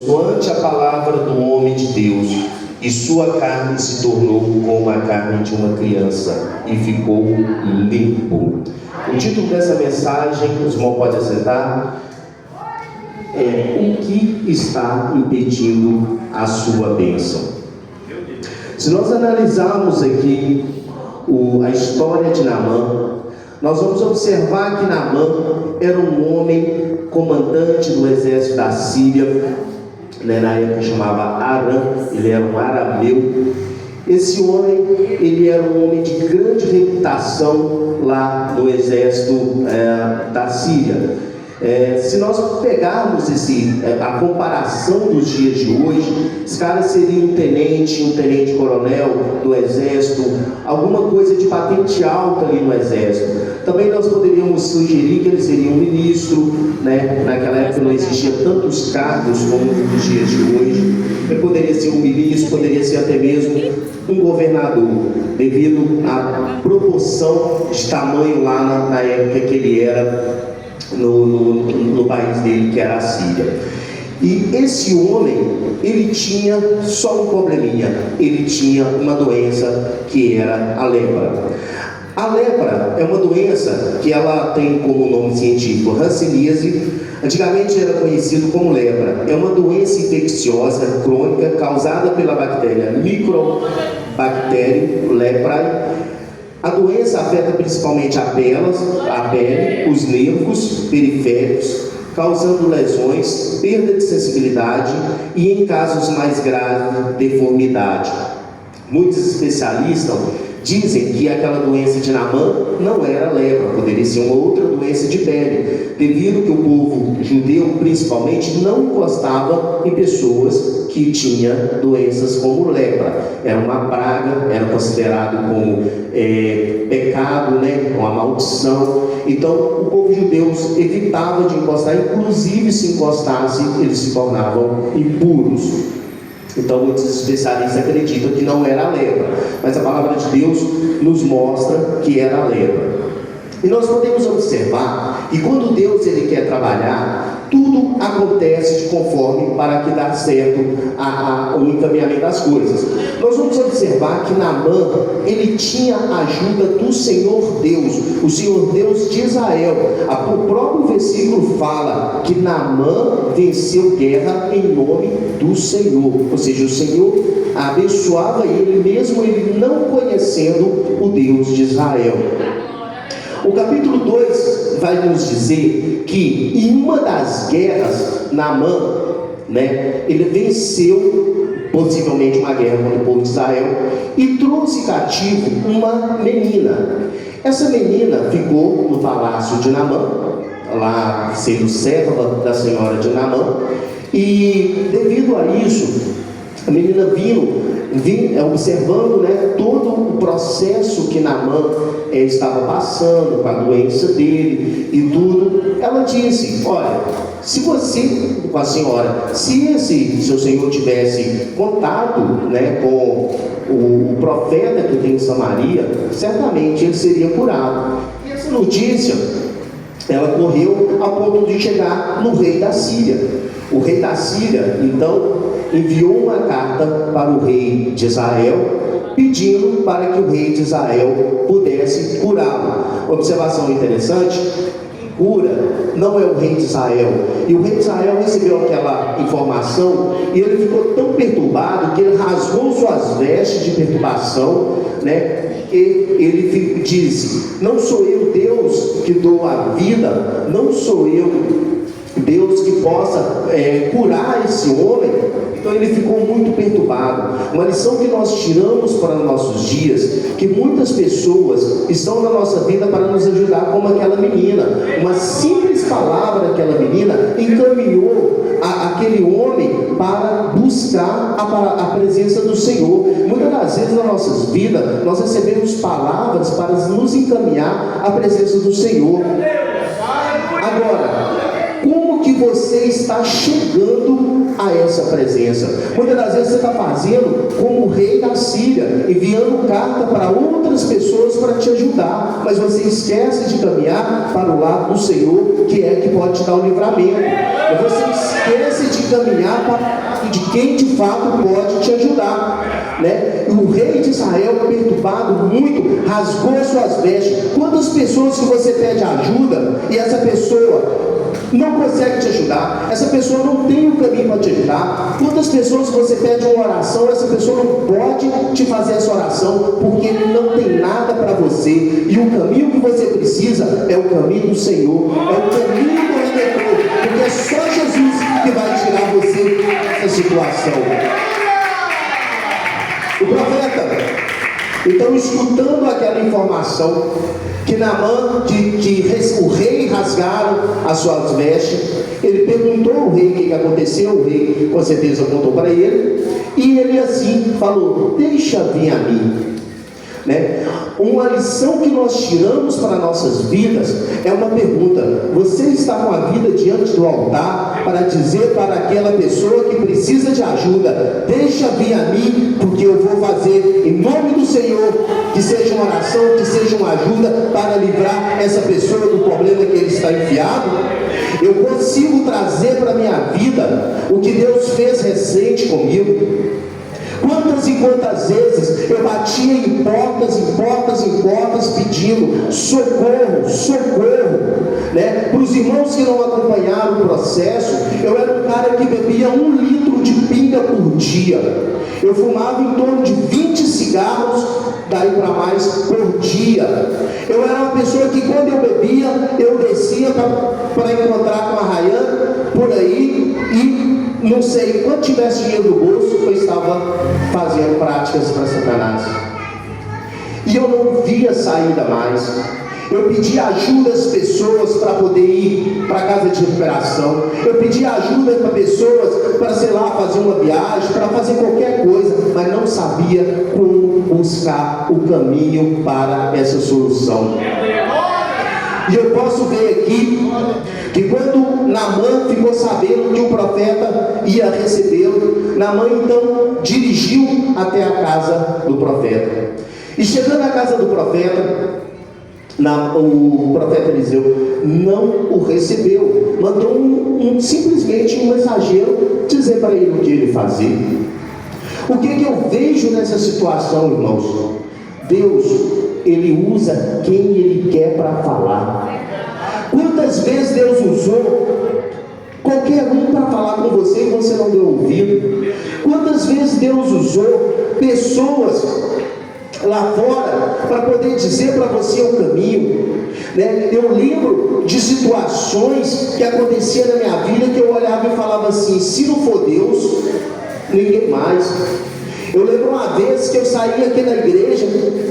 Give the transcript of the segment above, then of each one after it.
Ante a palavra do homem de Deus, e sua carne se tornou como a carne de uma criança, e ficou limpo. O título dessa mensagem, os irmãos podem assentar, é: o que está impedindo a sua bênção? Se nós analisarmos aqui a história de Naamã, nós vamos observar que Naamã era um homem comandante do exército da Síria, na época chamava Aram, ele era um arameu. Esse homem, ele era um homem de grande reputação lá no exército da Síria. Se nós pegarmos a comparação dos dias de hoje, esse cara seria um tenente-coronel do exército, alguma coisa de patente alta ali no exército. Também nós poderíamos sugerir que ele seria um ministro, né? Naquela época não existia tantos cargos como nos dias de hoje. Ele poderia ser um ministro, poderia ser até mesmo um governador, devido à proporção de tamanho lá na época que ele era no país dele, que era a Síria. E esse homem, ele tinha só um probleminha: ele tinha uma doença que era a lepra. A lepra é uma doença que ela tem como nome científico hanseníase. Antigamente era conhecido como lepra. É uma doença infecciosa crônica causada pela bactéria Microbacterium leprae. A doença afeta principalmente a pele, os nervos periféricos, causando lesões, perda de sensibilidade e, em casos mais graves, deformidade. Muitos especialistas dizem que aquela doença de Naamã não era lepra, poderia ser uma outra doença de pele, devido que o povo judeu, principalmente, não encostava em pessoas que tinham doenças como lepra. Era uma praga, era considerado como pecado, né? Uma maldição. Então o povo judeu evitava de encostar, inclusive se encostasse, eles se tornavam impuros. Então muitos especialistas acreditam que não era a lepra, mas a palavra de Deus nos mostra que era a lepra. E nós podemos observar que quando Deus ele quer trabalhar, tudo acontece de conforme para que dê certo o encaminhamento das coisas. Nós vamos observar que Naamã, ele tinha a ajuda do Senhor Deus, o Senhor Deus de Israel. O próprio versículo fala que Naamã venceu guerra em nome do Senhor, ou seja, o Senhor abençoava ele, mesmo ele não conhecendo o Deus de Israel. O capítulo 2 vai nos dizer que em uma das guerras, Naamã, né, ele venceu possivelmente uma guerra contra o povo de Israel e trouxe cativo uma menina. Essa menina ficou no palácio de Naamã, lá sendo serva da senhora de Naamã, e devido a isso, a menina vindo observando, né, todo o processo que Naamã estava passando com a doença dele e tudo. Ela disse: olha, se você, com a senhora, se esse seu senhor tivesse contato, né, com o profeta que tem em Samaria, certamente ele seria curado. E essa notícia, ela correu a ponto de chegar no rei da Síria. O rei da Síria, então, enviou uma carta para o rei de Israel, pedindo para que o rei de Israel pudesse curá-lo. Observação interessante: cura não é o rei de Israel. E o rei de Israel recebeu aquela informação e ele ficou tão perturbado que ele rasgou suas vestes de perturbação, né? E ele disse: não sou eu Deus que dou a vida, não sou eu Deus que possa curar esse homem. Então ele ficou muito perturbado. Uma lição que nós tiramos para os nossos dias, que muitas pessoas estão na nossa vida para nos ajudar, como aquela menina. Uma simples palavra daquela menina encaminhou aquele homem para buscar a presença do Senhor. Muitas das vezes na nossas vidas nós recebemos palavras para nos encaminhar à presença do Senhor. Agora, como que você está chegando a essa presença? Muitas das vezes você está fazendo como o rei da Síria, enviando carta para outras pessoas para te ajudar, mas você esquece de caminhar para o lado do Senhor, que é que pode te dar o livramento. E você esquece de caminhar para de quem de fato pode te ajudar, né? E o rei de Israel, perturbado muito, rasgou suas vestes. Quantas pessoas que você pede ajuda e essa pessoa não consegue te ajudar, essa pessoa não tem um caminho para te ajudar? Quantas pessoas você pede uma oração, essa pessoa não pode te fazer essa oração porque ele não tem nada para você, e o caminho que você precisa é o caminho do Senhor, é o caminho do Redentor, porque é só Jesus que vai tirar você dessa situação. O profeta, então, escutando aquela informação que Naamã, o rei rasgaram as suas vestes, ele perguntou ao rei o que aconteceu. O rei com certeza contou para ele, e ele assim falou: deixa vir a mim, né? Uma lição que nós tiramos para nossas vidas é uma pergunta: você está com a vida diante do altar para dizer para aquela pessoa que precisa de ajuda: deixa vir a mim, porque eu vou fazer em nome do Senhor, que seja uma oração, que seja uma ajuda para livrar essa pessoa do problema que ele está enfiado? Eu consigo trazer para a minha vida o que Deus fez recente comigo. Quantas e quantas vezes eu batia em portas pedindo socorro, né? Para os irmãos que não acompanharam o processo, eu era um cara que bebia 1 litro de pinga por dia. Eu fumava em torno de 20 cigarros, daí para mais, por dia. Eu era uma pessoa que, quando eu bebia, eu descia para encontrar com a Rayane por aí, e não sei, quando tivesse dinheiro no bolso, eu estava fazendo práticas para Satanás. E eu não via saída mais. Eu pedia ajuda às pessoas para poder ir para a casa de recuperação. Eu pedia ajuda para pessoas para, sei lá, fazer uma viagem, para fazer qualquer coisa, mas não sabia como buscar o caminho para essa solução. E eu posso ver aqui que quando Naamã ficou sabendo que o profeta ia recebê-lo, Naamã então dirigiu até a casa do profeta. E chegando à casa do profeta, o profeta Eliseu não o recebeu, mandou simplesmente um mensageiro dizer para ele o que ele fazia. O que eu vejo nessa situação, irmãos? Deus, Ele usa quem Ele quer para falar. Quantas vezes Deus usou qualquer um para falar com você e você não deu ouvido? Quantas vezes Deus usou pessoas lá fora para poder dizer para você o caminho, né? Eu lembro de situações que aconteciam na minha vida que eu olhava e falava assim: se não for Deus, ninguém mais. Eu lembro uma vez que eu saí aqui da igreja,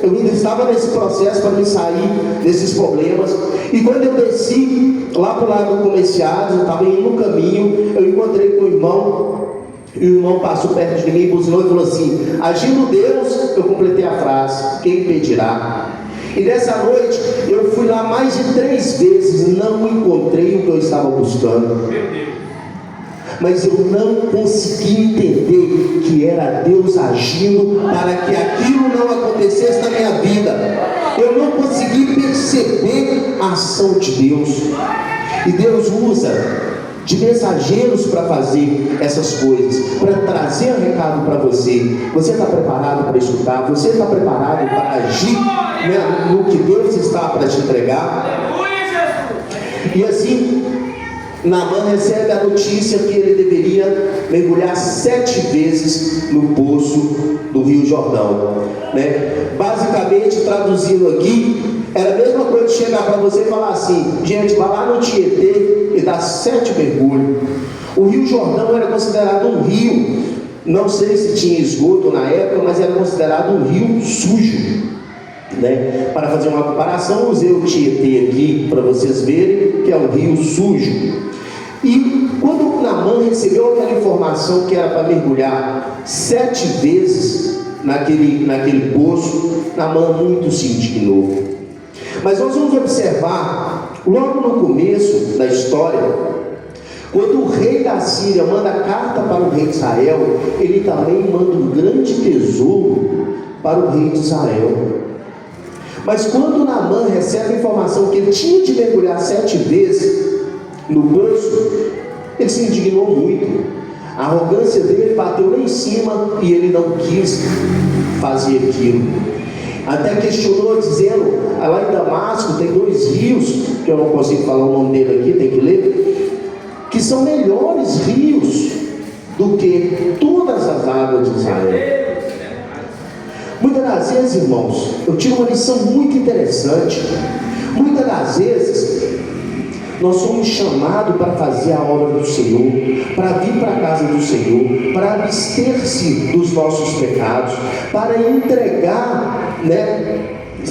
eu ainda estava nesse processo para me sair desses problemas, e quando eu desci lá para o lado do comerciário, eu estava indo no caminho, eu encontrei com o irmão, e o irmão passou perto de mim, buzinou e falou assim: agindo Deus, eu completei a frase: quem impedirá? E nessa noite eu fui lá mais de 3 vezes, não encontrei o que eu estava buscando. Mas eu não consegui entender que era Deus agindo para que aquilo não acontecesse na minha vida. Eu não consegui perceber a ação de Deus. E Deus usa de mensageiros para fazer essas coisas, para trazer um recado para você. Você está preparado para escutar? Você está preparado para agir, né, no que Deus está para te entregar? E assim, Naamã recebe a notícia que ele deveria mergulhar 7 vezes no poço do Rio Jordão, né? Basicamente, traduzindo aqui, era a mesma coisa de chegar para você e falar assim: gente, vai lá no Tietê e dá 7 mergulhos. O Rio Jordão era considerado um rio, não sei se tinha esgoto na época, mas era considerado um rio sujo, né? Para fazer uma comparação, usei o Tietê aqui para vocês verem que é um rio sujo. E quando Naamã recebeu aquela informação que era para mergulhar 7 vezes naquele poço, Naamã muito se indignou. Mas nós vamos observar logo no começo da história, quando o rei da Síria manda carta para o rei de Israel, ele também manda um grande tesouro para o rei de Israel. Mas quando Naamã recebe a informação que ele tinha de mergulhar 7 vezes, no poço, ele se indignou muito. A arrogância dele bateu lá em cima e ele não quis fazer aquilo. Até questionou, dizendo: lá em Damasco tem 2 rios, que eu não consigo falar o nome dele aqui, tem que ler, que são melhores rios do que todas as águas de Israel. Muitas das vezes, irmãos, eu tive uma lição muito interessante. Muitas das vezes nós somos chamados para fazer a obra do Senhor, para vir para a casa do Senhor, para abster-se dos nossos pecados, para entregar,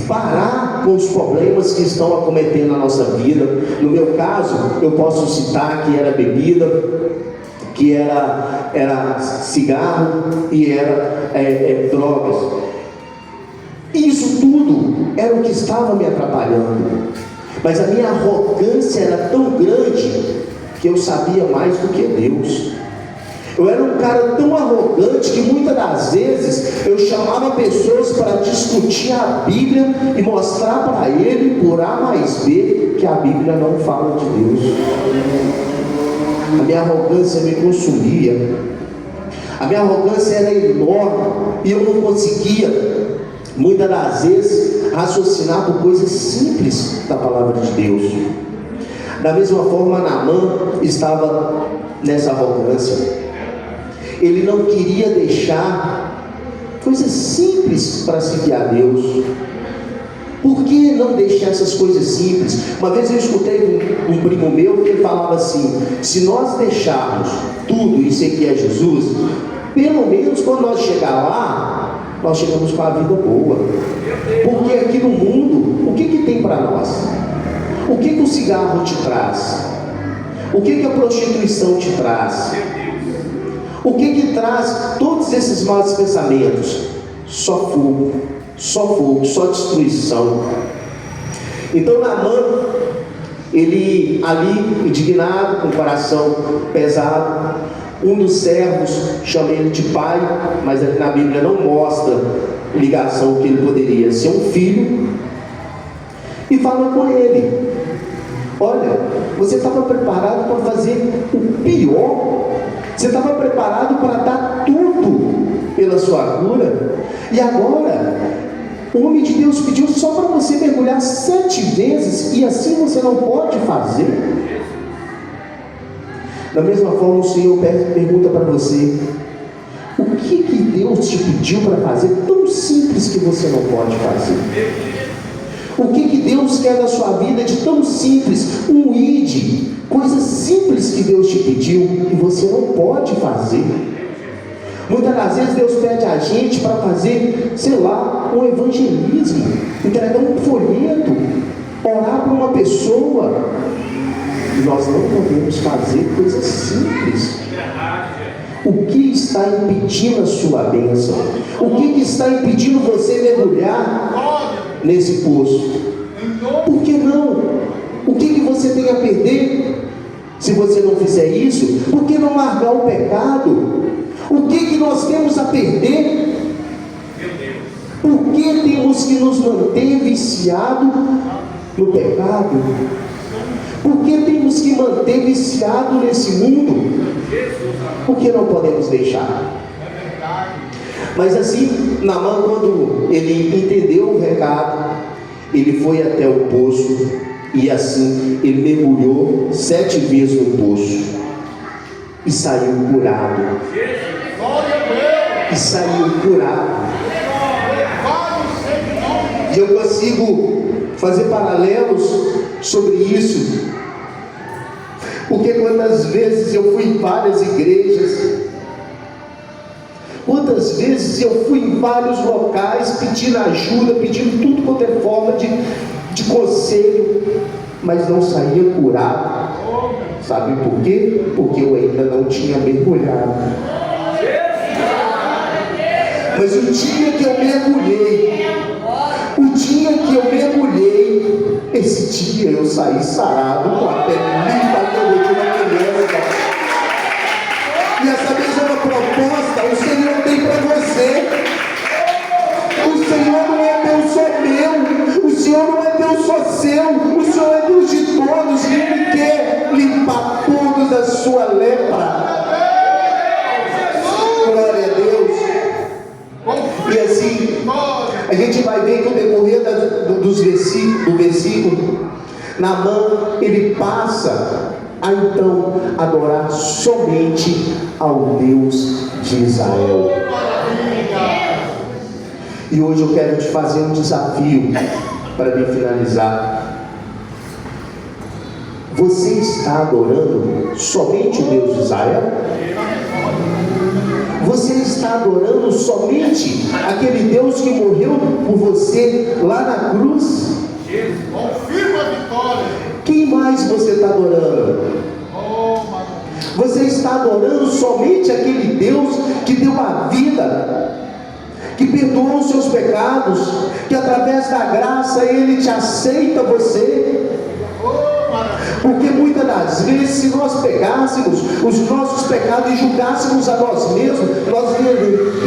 parar com os problemas que estão acometendo a nossa vida. No meu caso, eu posso citar que era bebida, que era cigarro e era drogas. Isso tudo era o que estava me atrapalhando. Mas a minha arrogância era tão grande que eu sabia mais do que Deus. Eu era um cara tão arrogante que muitas das vezes eu chamava pessoas para discutir a Bíblia e mostrar para ele, por A mais B, que a Bíblia não fala de Deus. A minha arrogância me consumia. A minha arrogância era enorme e eu não conseguia, muitas das vezes, raciocinar por coisas simples da palavra de Deus. Da mesma forma, Naamã estava nessa arrogância. Ele não queria deixar coisas simples para seguir a Deus. Por que não deixar essas coisas simples? Uma vez eu escutei um primo meu que ele falava assim: se nós deixarmos tudo e seguir a Jesus, pelo menos quando nós chegar lá, nós chegamos com a vida boa. Porque aqui no mundo, o que tem para nós? O que o cigarro te traz? O que a prostituição te traz? O que traz todos esses maus pensamentos? Só fogo, só destruição. Então Naamã, ele ali, indignado, com o coração pesado, um dos servos chama ele de pai, mas aqui na Bíblia não mostra ligação que ele poderia ser um filho, e fala com ele: olha, você estava preparado para fazer o pior, você estava preparado para dar tudo pela sua cura, e agora o homem de Deus pediu só para você mergulhar 7 vezes, e assim você não pode fazer. Da mesma forma, o Senhor pergunta para você: o que Deus te pediu para fazer tão simples que você não pode fazer? O que Deus quer da sua vida de tão simples? Um ide, coisas simples que Deus te pediu e você não pode fazer. Muitas das vezes Deus pede a gente para fazer, sei lá, um evangelismo, entregar um folheto, orar para uma pessoa. E nós não podemos fazer coisas simples. O que está impedindo a sua bênção? O que está impedindo você mergulhar nesse poço? Por que não? O que você tem a perder se você não fizer isso? Por que não largar o pecado? O que nós temos a perder? Por que temos que nos manter viciados no pecado? Por que temos que manter viciado nesse mundo? Por que não podemos deixar? Mas assim, Naamã, quando ele entendeu o recado, ele foi até o poço, e assim ele mergulhou 7 vezes no poço e saiu curado. E saiu curado. E eu consigo fazer paralelos sobre isso, porque quantas vezes eu fui em várias igrejas, quantas vezes eu fui em vários locais pedindo ajuda, pedindo tudo quanto é forma de conselho, mas não saía curado. Sabe por quê? Porque eu ainda não tinha mergulhado. Mas o dia que eu mergulhei, esse dia eu saí sarado, com a pele limpa, como de uma criança. E essa mesma proposta o Senhor tem para você. O Senhor não é Deus só meu, o Senhor não é Deus só seu, o Senhor é Deus de todos, e Ele quer limpar todos a sua lepra. Glória a Deus. E assim, a gente vai ver que o decorrer do versículo, Naamã, ele passa a então adorar somente ao Deus de Israel. E hoje eu quero te fazer um desafio para me finalizar. Você está adorando somente o Deus de Israel? Você está adorando somente aquele Deus que morreu por você lá na cruz? Confirma a vitória. Quem mais você está adorando? Você está adorando somente aquele Deus que deu a vida, que perdoou os seus pecados, que através da graça Ele te aceita você? Porque muitas das vezes, se nós pegássemos os nossos pecados e julgássemos a nós mesmos, nós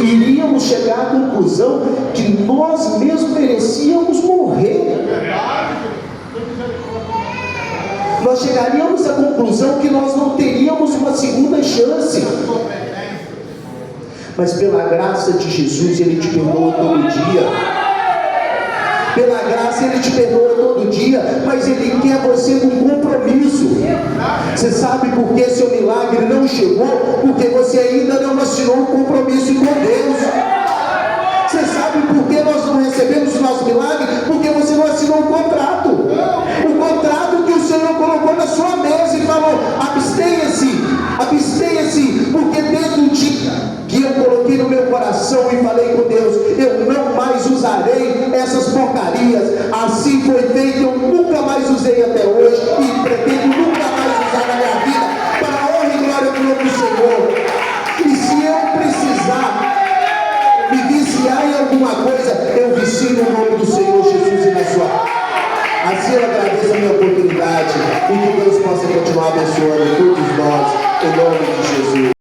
iríamos chegar à conclusão que nós mesmos merecíamos morrer. Nós chegaríamos à conclusão que nós não teríamos uma segunda chance. Mas pela graça de Jesus, Ele te perdoa todo dia. Pela graça Ele te perdoa todo dia, mas Ele quer você com compromisso. Você sabe por que seu milagre não chegou? Porque você ainda não assinou um compromisso com Deus. Você sabe por que nós não recebemos o nosso milagre? Porque você não assinou um contrato. O contrato que o Senhor colocou na sua mesa e falou: abstenha-se, abstenha-se, porque desde o dia que eu coloquei no meu coração e falei com Deus, eu não mais usarei essas porcarias. Assim foi feito, eu nunca mais usei até hoje e pretendo nunca mais usar na minha vida, para a honra e glória do nome do Senhor. E se eu precisar me viciar em alguma coisa, eu vicio no nome do Senhor Jesus e na sua. Assim eu agradeço a minha oportunidade e que Deus possa continuar abençoando todos nós, em nome de Jesus.